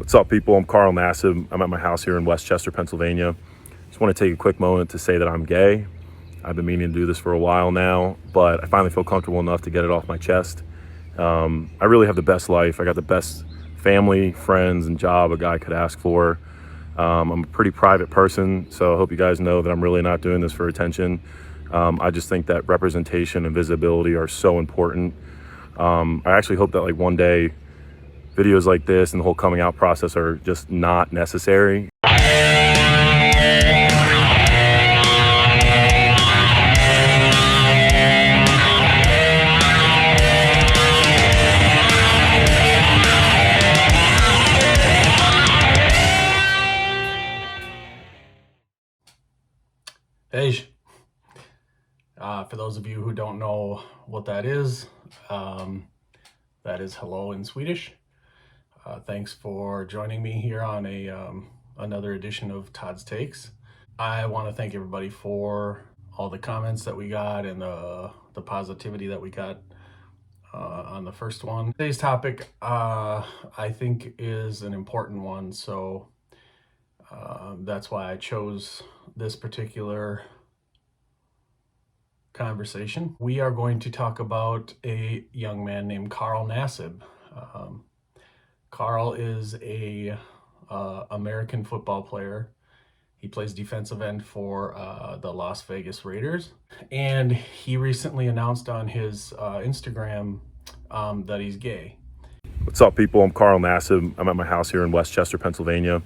What's up, people? I'm Karlos Nassib. I'm at my house here in Westchester, Pennsylvania. Just want to take a quick moment to say that I'm gay. I've been meaning to do this for a while now, but I finally feel comfortable enough to get it off my chest. I really have the best life. I got the best family, friends, and job a guy could ask for. I'm a pretty private person, so I hope you guys know that I'm really not doing this for attention. I just think that representation and visibility are so important. I actually hope that one day videos like this and the whole coming out process are just not necessary. Hey, for those of you who don't know what that is hello in Swedish. Thanks for joining me here on another edition of Todd's Takes. I want to thank everybody for all the comments that we got and the positivity that we got on the first one. Today's topic, I think, is an important one, so that's why I chose this particular conversation. We are going to talk about a young man named Karlos Nassib. Karl is a American football player. He plays defensive end for the Las Vegas Raiders, and he recently announced on his Instagram that he's gay. What's up, people? I'm Karlos Nassib. I'm at my house here in Westchester, Pennsylvania.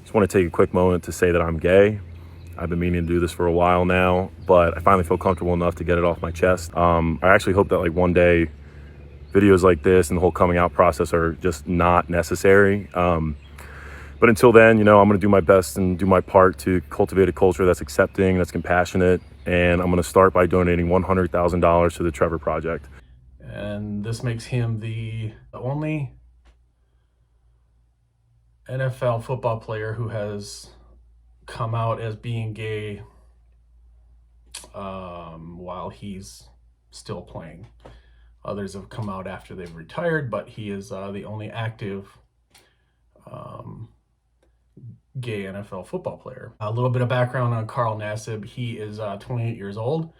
Just want to take a quick moment to say that I'm gay. I've been meaning to do this for a while now, but I finally feel comfortable enough to get it off my chest. I actually hope that one day videos like this and the whole coming out process are just not necessary. But until then, I'm going to do my best and do my part to cultivate a culture that's accepting, that's compassionate, and I'm going to start by donating $100,000 to the Trevor Project. And this makes him the only NFL football player who has come out as being gay while he's still playing. Others have come out after they've retired, but he is the only active gay NFL football player. A little bit of background on Karlos Nassib. He is 28 years old.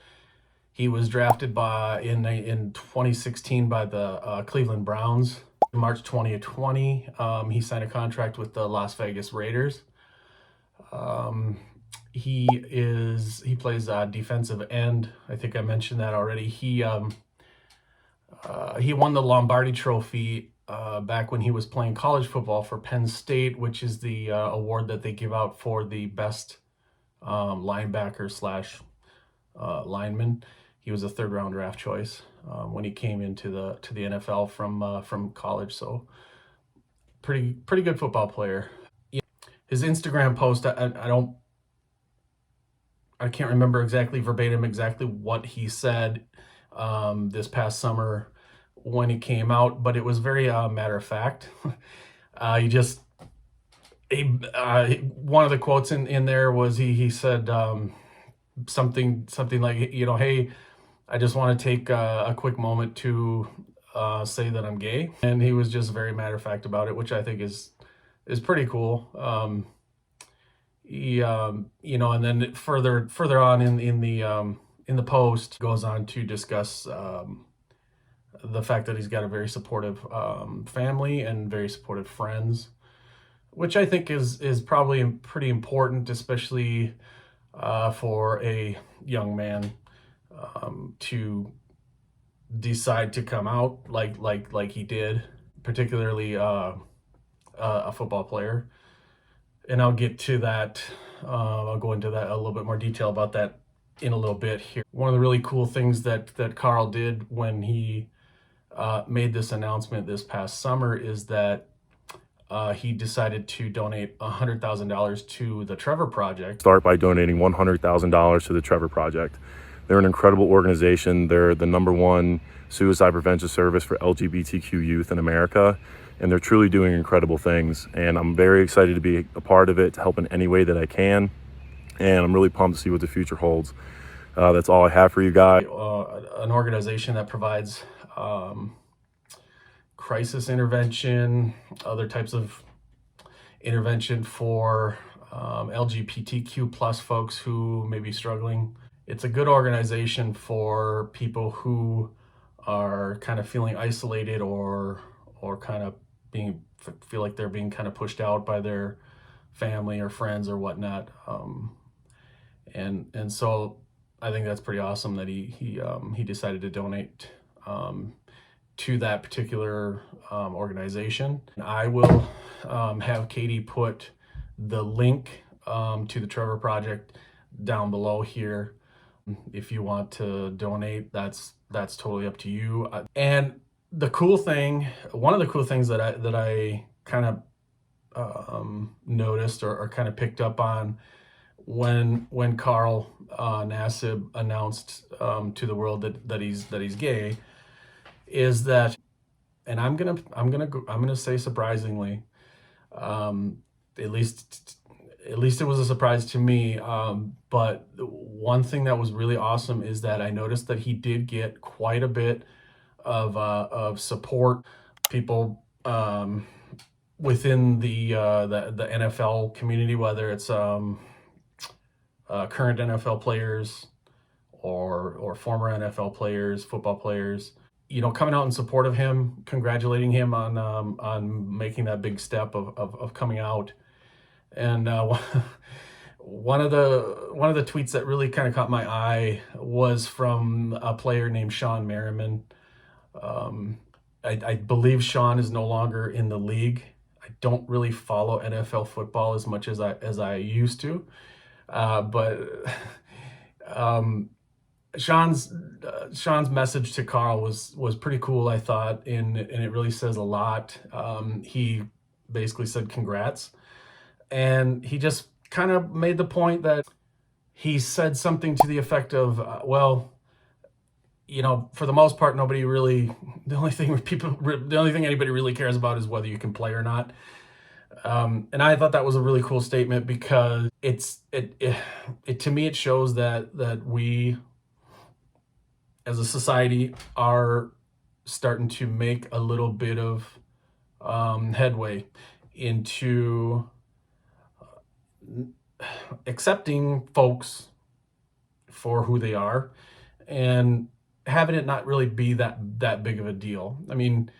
He was drafted in 2016 by the Cleveland Browns. In March 2020, he signed a contract with the Las Vegas Raiders. He plays defensive end. I think I mentioned that already. He won the Lombardi Trophy back when he was playing college football for Penn State, which is the award that they give out for the best linebacker slash lineman. He was a third-round draft choice when he came into the NFL from college. So pretty good football player. His Instagram post, I can't remember verbatim what he said this past summer when he came out, but it was very matter of fact. One of the quotes in there was he said something like, hey, I just want to take a quick moment to say that I'm gay. And he was just very matter of fact about it, which I think is pretty cool. And then further on in the post goes on to discuss the fact that he's got a very supportive family and very supportive friends, which I think is probably pretty important, especially for a young man to decide to come out like he did, particularly a football player. And I'll get to that. I'll go into that a little bit more detail about that in a little bit here. One of the really cool things that Karl did when he made this announcement this past summer is that he decided to donate $100,000 to the Trevor Project. Start by donating $100,000 to the Trevor Project. They're an incredible organization. They're the #1 suicide prevention service for LGBTQ youth in America, and they're truly doing incredible things. And I'm very excited to be a part of it, to help in any way that I can. And I'm really pumped to see what the future holds. That's all I have for you guys. An organization that provides crisis intervention, other types of intervention for LGBTQ plus folks who may be struggling. It's a good organization for people who are kind of feeling isolated or kind of feel like they're being kind of pushed out by their family or friends or whatnot. And so I think that's pretty awesome that he decided to donate to that particular organization. And I will have Katie put the link to the Trevor Project down below here. If you want to donate, that's totally up to you. And the cool thing, one of the cool things that I kind of noticed or kind of picked up on when Karl Nassib announced to the world that he's gay, is that, and I'm gonna say surprisingly, at least it was a surprise to me. But one thing that was really awesome is that I noticed that he did get quite a bit of support, people within the NFL community, whether it's current NFL players or former NFL players, football players, coming out in support of him, congratulating him on making that big step of coming out. And one of the tweets that really kind of caught my eye was from a player named Sean Merriman. I believe Sean is no longer in the league. I don't really follow NFL football as much as I used to, but Sean's message to Karl was pretty cool, I thought, and it really says a lot. He basically said congrats, and he just kind of made the point that he said something to the effect of, well, for the most part, the only thing anybody really cares about is whether you can play or not. And I thought that was a really cool statement, because it to me, it shows that we as a society are starting to make a little bit of headway into accepting folks for who they are and having it not really be that big of a deal. I mean,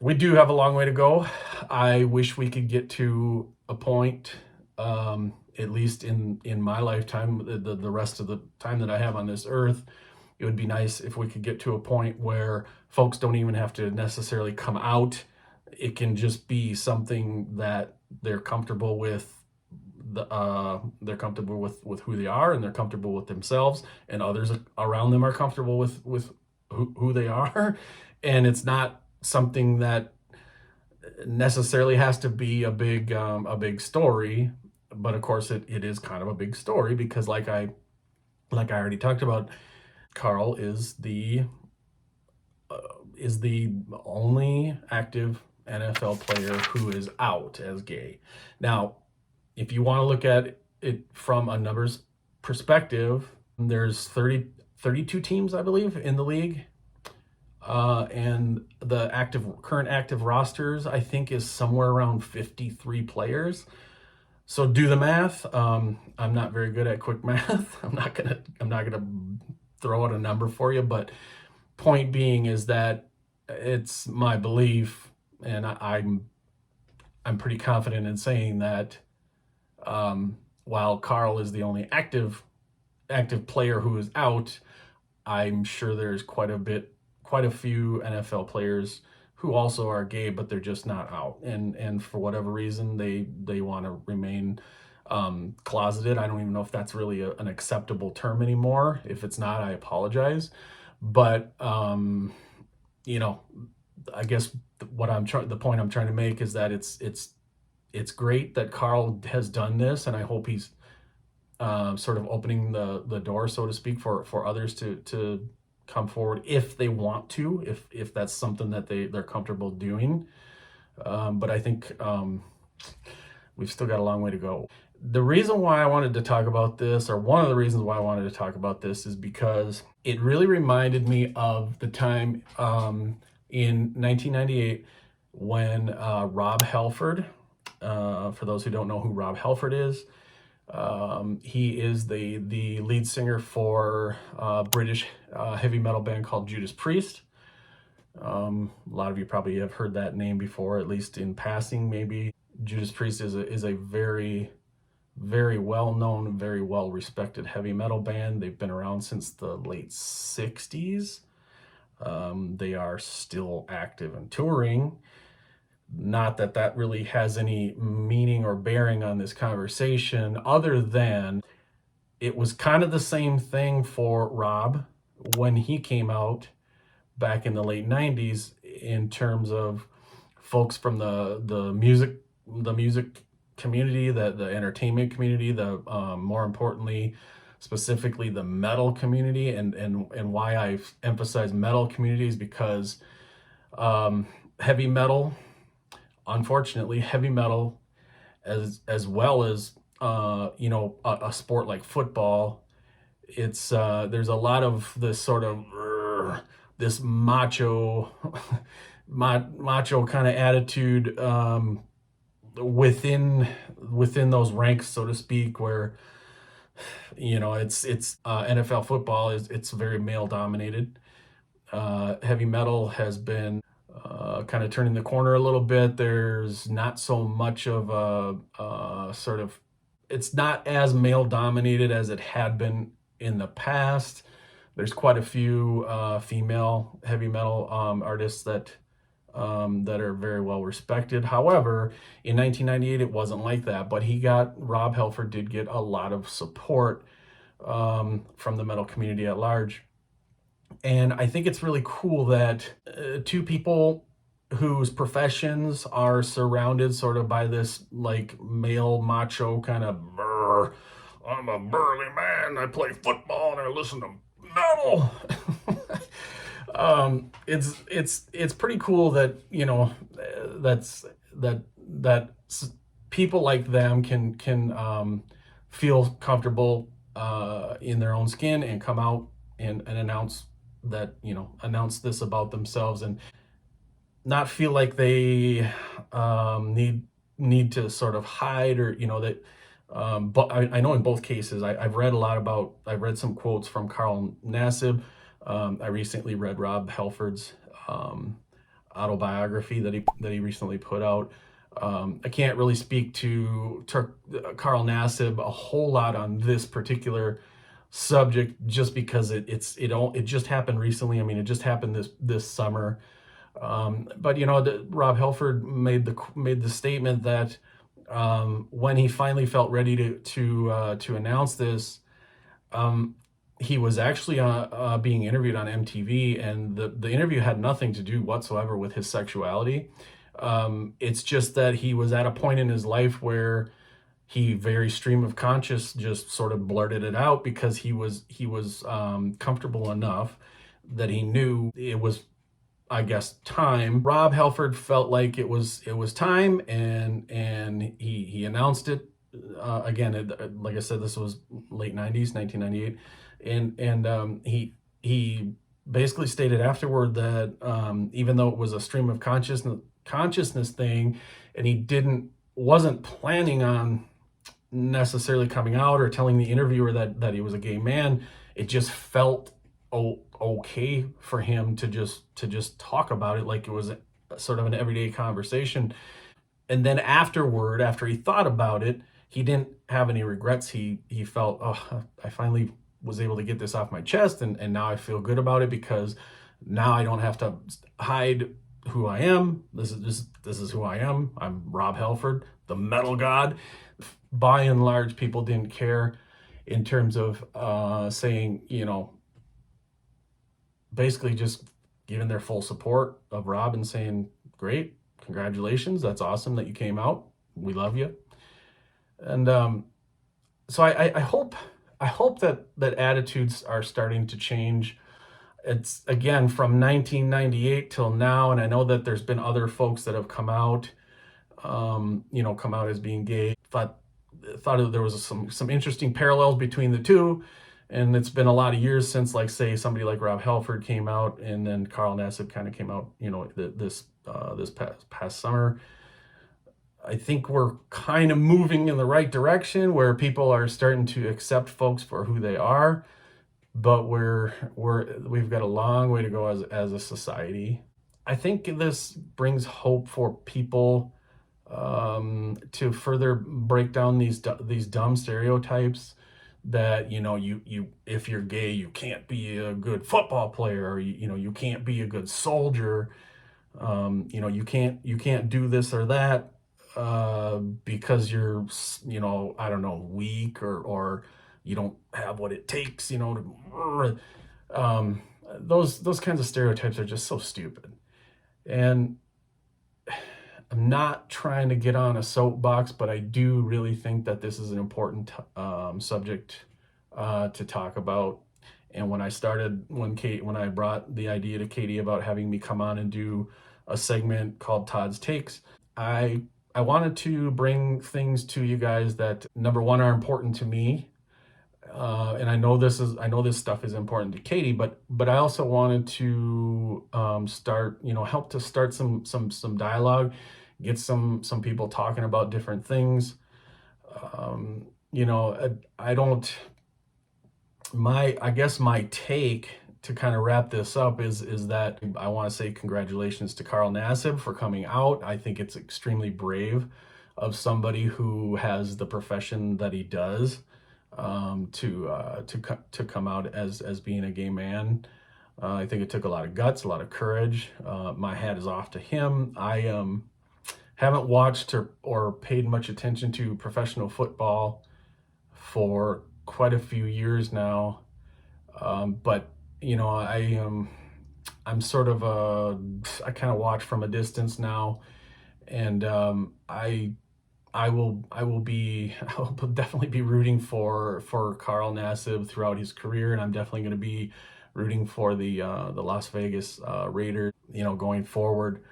we do have a long way to go. I wish we could get to a point, at least in my lifetime, the rest of the time that I have on this earth. It would be nice if we could get to a point where folks don't even have to necessarily come out. It can just be something that they're comfortable with. They're comfortable with who they are, and they're comfortable with themselves, and others around them are comfortable with who they are. And it's not something that necessarily has to be a big story, but of course it is kind of a big story, because like I already talked about, Karl is the only active NFL player who is out as gay. Now, if you want to look at it from a numbers perspective, there's 32 teams, I believe, in the league. And the current active rosters, I think, is somewhere around 53 players. So do the math. I'm not very good at quick math. I'm not gonna throw out a number for you, but point being is that it's my belief, and I'm pretty confident in saying that while Karl is the only active player who is out, I'm sure there's quite a few NFL players who also are gay, but they're just not out, and for whatever reason they want to remain closeted. I don't even know if that's really an acceptable term anymore. If it's not, I apologize. But I guess the point I'm trying to make is that it's great that Karl has done this, and I hope he's sort of opening the door, so to speak, for others to come forward if they want to, if that's something that they're comfortable doing. But I think we've still got a long way to go. The reason why I wanted to talk about this, or one of the reasons why I wanted to talk about this, is because it really reminded me of the time in 1998 when Rob Halford For those who don't know who Rob Halford is, he is the lead singer for a British heavy metal band called Judas Priest. A lot of you probably have heard that name before, at least in passing, maybe. Judas Priest is a very, very well-known, very well-respected heavy metal band. They've been around since the late 60s. They are still active and touring. Not that that really has any meaning or bearing on this conversation, other than it was kind of the same thing for Rob when he came out back in the late 90s, in terms of folks from the music community, the entertainment community, the more importantly, specifically the metal community. And why I emphasize metal communities, because heavy metal, unfortunately, heavy metal, as well as a sport like football, it's there's a lot of this sort of this macho kind of attitude within those ranks, so to speak, where it's NFL football it's very male dominated. Heavy metal has been kind of turning the corner a little bit. There's not so much of a sort of, it's not as male dominated as it had been in the past. There's quite a few female heavy metal artists that are very well respected. However, in 1998, it wasn't like that. But Rob Halford did get a lot of support from the metal community at large. And I think it's really cool that two people whose professions are surrounded sort of by this like male macho kind of, I'm a burly man, I play football and I listen to metal. It's pretty cool that that people like them can feel comfortable in their own skin and come out and announce this about themselves, and not feel like they need to sort of hide, or that. But I know in both cases, I've read some quotes from Karlos Nassib. I recently read Rob Halford's autobiography that he recently put out. I can't really speak to Karlos Nassib a whole lot on this particular subject, just because it just happened recently. I mean, it just happened this summer. But Rob Halford made the statement that when he finally felt ready to announce this, he was actually being interviewed on MTV, and the interview had nothing to do whatsoever with his sexuality. It's just that he was at a point in his life where he very stream of conscious just sort of blurted it out, because he was comfortable enough that he knew it was, I guess, time. Rob Halford felt like it was time, and he announced it. Again, like I said, this was late 90s, 1998, and he basically stated afterward that even though it was a stream of consciousness thing, and he wasn't planning on necessarily coming out or telling the interviewer that he was a gay man, it just felt okay for him to just talk about it like it was sort of an everyday conversation. And then afterward, after he thought about it, he didn't have any regrets. He felt, oh, I finally was able to get this off my chest, and now I feel good about it, because now I don't have to hide who I am. This is who I am. I'm Rob Halford, the metal god. By and large, people didn't care in terms of saying, basically just giving their full support of Rob and saying, great, congratulations, that's awesome that you came out, we love you. And so I hope that attitudes are starting to change. It's, again, from 1998 till now, and I know that there's been other folks that have come out as being gay. Thought there was some interesting parallels between the two. And it's been a lot of years since, like, say, somebody like Rob Halford came out, and then Karlos Nassib kind of came out, this past summer. I think we're kind of moving in the right direction where people are starting to accept folks for who they are, but we've got a long way to go as a society. I think this brings hope for people to further break down these dumb stereotypes that you if you're gay you can't be a good football player, or you can't be a good soldier. You can't do this or that because you're I don't know, weak, or you don't have what it takes to those kinds of stereotypes are just so stupid. And I'm not trying to get on a soapbox, but I do really think that this is an important subject to talk about. And when I brought the idea to Katie about having me come on and do a segment called Todd's Takes, I wanted to bring things to you guys that, number one, are important to me. And I know this stuff is important to Katie, but I also wanted to help to start some dialogue, get some people talking about different things. I guess my take to kind of wrap this up is that I want to say congratulations to Karlos Nassib for coming out. I think it's extremely brave of somebody who has the profession that he does, to come out as being a gay man. I think it took a lot of guts, a lot of courage. My hat is off to him. I haven't watched or paid much attention to professional football for quite a few years now, but I'm sort of I kind of watch from a distance now, and I will definitely be rooting for Karlos Nassib throughout his career, and I'm definitely going to be rooting for the Las Vegas Raiders, going forward.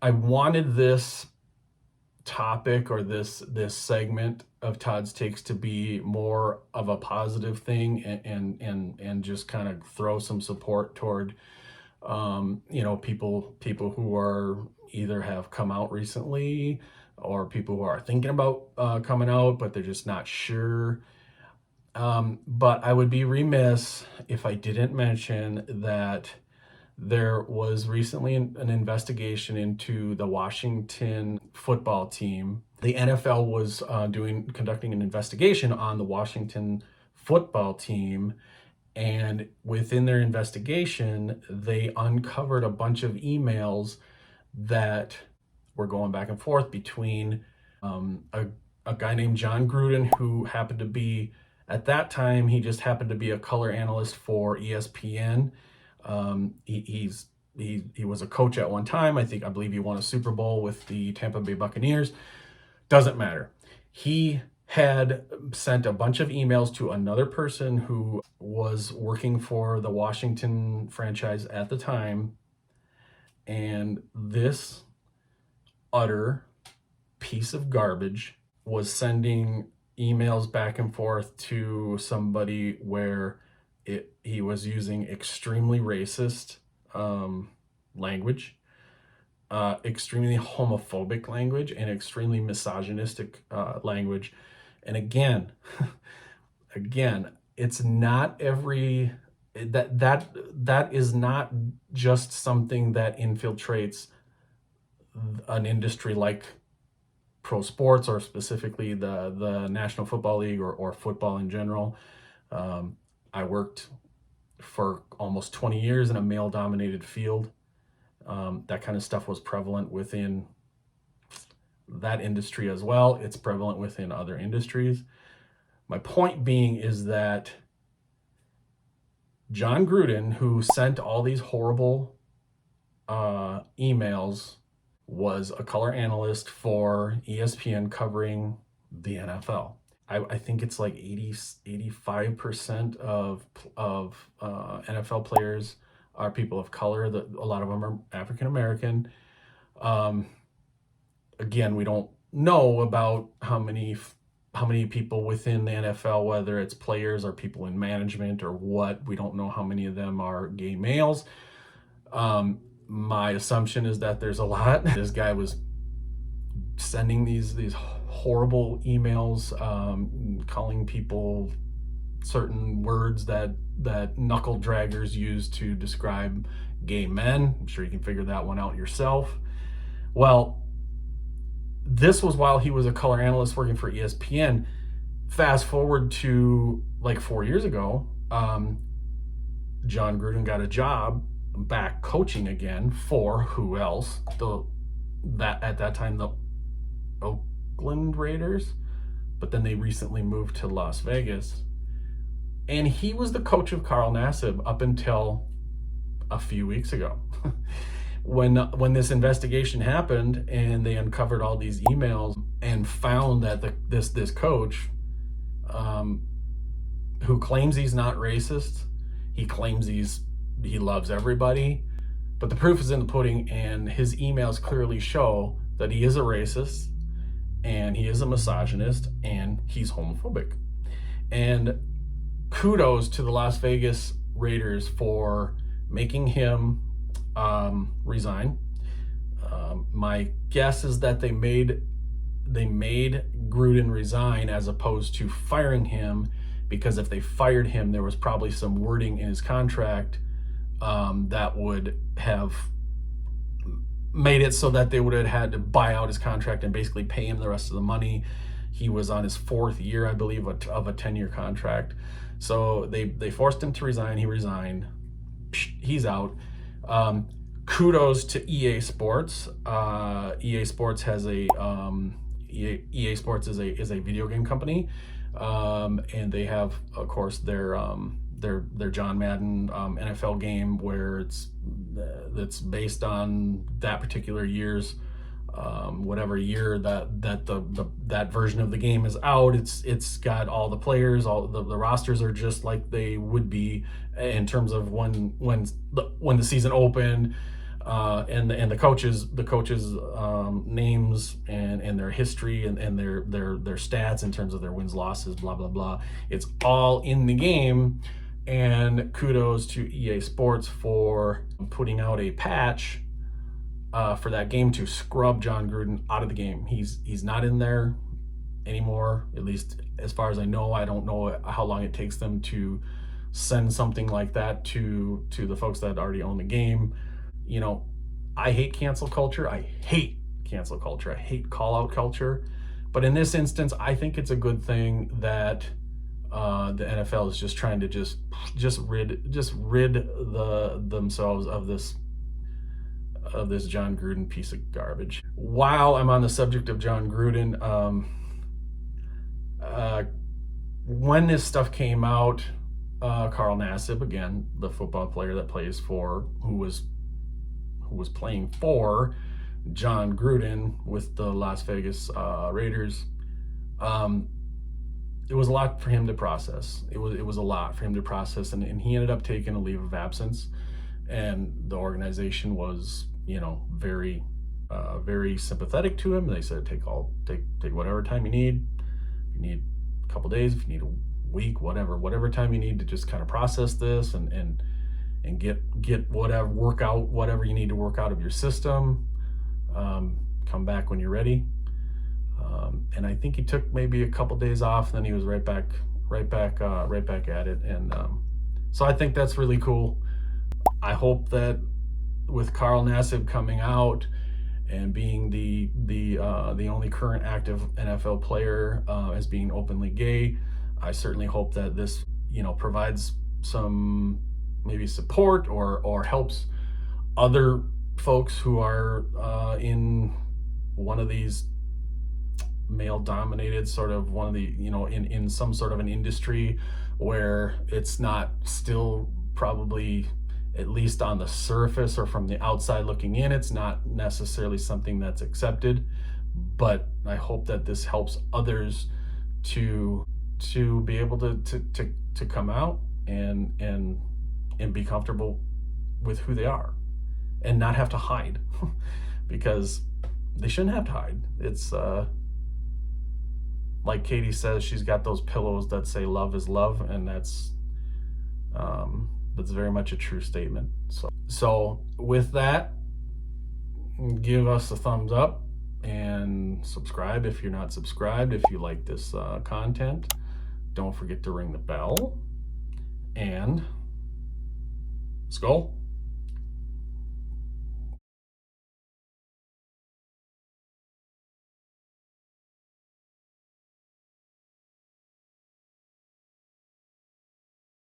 I wanted this topic, or this segment of Todd's Takes, to be more of a positive thing, and just kind of throw some support toward people who are either have come out recently, or people who are thinking about coming out but they're just not sure. But I would be remiss if I didn't mention that there was recently an investigation into the Washington football team. The NFL was conducting an investigation on the Washington football team, and within their investigation, they uncovered a bunch of emails that were going back and forth between a guy named John Gruden, who happened to be, at that time, he just happened to be a color analyst for ESPN. He was a coach at one time. I believe he won a Super Bowl with the Tampa Bay Buccaneers. Doesn't matter. He had sent a bunch of emails to another person who was working for the Washington franchise at the time, and this utter piece of garbage was sending emails back and forth to somebody where he was using extremely racist language, extremely homophobic language, and extremely misogynistic language. And again, it's not that is not just something that infiltrates an industry like pro sports, or specifically the National Football League, or football in general. I worked for almost 20 years in a male-dominated field. That kind of stuff was prevalent within that industry as well. It's prevalent within other industries. My point being is that John Gruden, who sent all these horrible emails, was a color analyst for ESPN covering the NFL. I think it's like 85% of NFL players are people of color. A lot of them are African American. Again, we don't know about how many people within the NFL, whether it's players or people in management or what. We don't know how many of them are gay males. My assumption is that there's a lot. This guy was sending these horrible emails, calling people certain words that knuckle draggers use to describe gay men. I'm sure you can figure that one out yourself. Well, this was while he was a color analyst working for ESPN. Fast forward to like 4 years ago, John Gruden got a job back coaching again for who else? At that time, the Oakland Raiders, but then they recently moved to Las Vegas. And he was the coach of Karl Nassib up until a few weeks ago. When this investigation happened and they uncovered all these emails and found that this coach, who claims he's not racist, he claims he loves everybody, but the proof is in the pudding, and his emails clearly show that he is a racist and he is a misogynist and he's homophobic. And kudos to the Las Vegas Raiders for making him resign. My guess is that they made Gruden resign as opposed to firing him, because if they fired him, there was probably some wording in his contract that would have made it so that they would have had to buy out his contract and basically pay him the rest of the money. He was on his 4th year, I believe, of a 10-year contract. So they forced him to resign. He resigned. He's out. Kudos to EA Sports. EA Sports has EA Sports is a video game company, and they have, of course, their John Madden NFL game, where that's based on that particular year's whatever year that version of the game is out. It's got all the players, all the rosters are just like they would be in terms of when the season opened, and the coaches names and their history and their stats in terms of their wins, losses, blah blah blah. It's all in the game. And kudos to EA Sports for putting out a patch for that game to scrub John Gruden out of the game. He's not in there anymore, at least as far as I know. I don't know how long it takes them to send something like that to the folks that already own the game. You know, I hate cancel culture. I hate call out culture. But in this instance, I think it's a good thing that the NFL is just trying to just rid themselves of this John Gruden piece of garbage. While I'm on the subject of John Gruden, when this stuff came out, Karl Nassib, again, the football player that plays for, who was playing for John Gruden with the Las Vegas Raiders, it was a lot for him to process. It was a lot for him to process, and he ended up taking a leave of absence. And the organization was, very, very sympathetic to him. They said, take whatever time you need. If you need a couple days, if you need a week, whatever time you need to just kind of process this and get whatever you need to work out of your system. Come back when you're ready. And I think he took maybe a couple days off, then he was right back at it. And so I think that's really cool. I hope that with Karl Nassib coming out and being the only current active NFL player as being openly gay, I certainly hope that this provides some maybe support or helps other folks who are in one of these male-dominated sort of one of the in some sort of an industry where it's not still probably, at least on the surface or from the outside looking in, it's not necessarily something that's accepted. But I hope that this helps others to be able to come out and be comfortable with who they are and not have to hide because they shouldn't have to hide. It's like Katie says, she's got those pillows that say love is love, and that's very much a true statement. So with that, give us a thumbs up and Subscribe if you're not subscribed. If you like this content, don't forget to ring the bell. And Skull.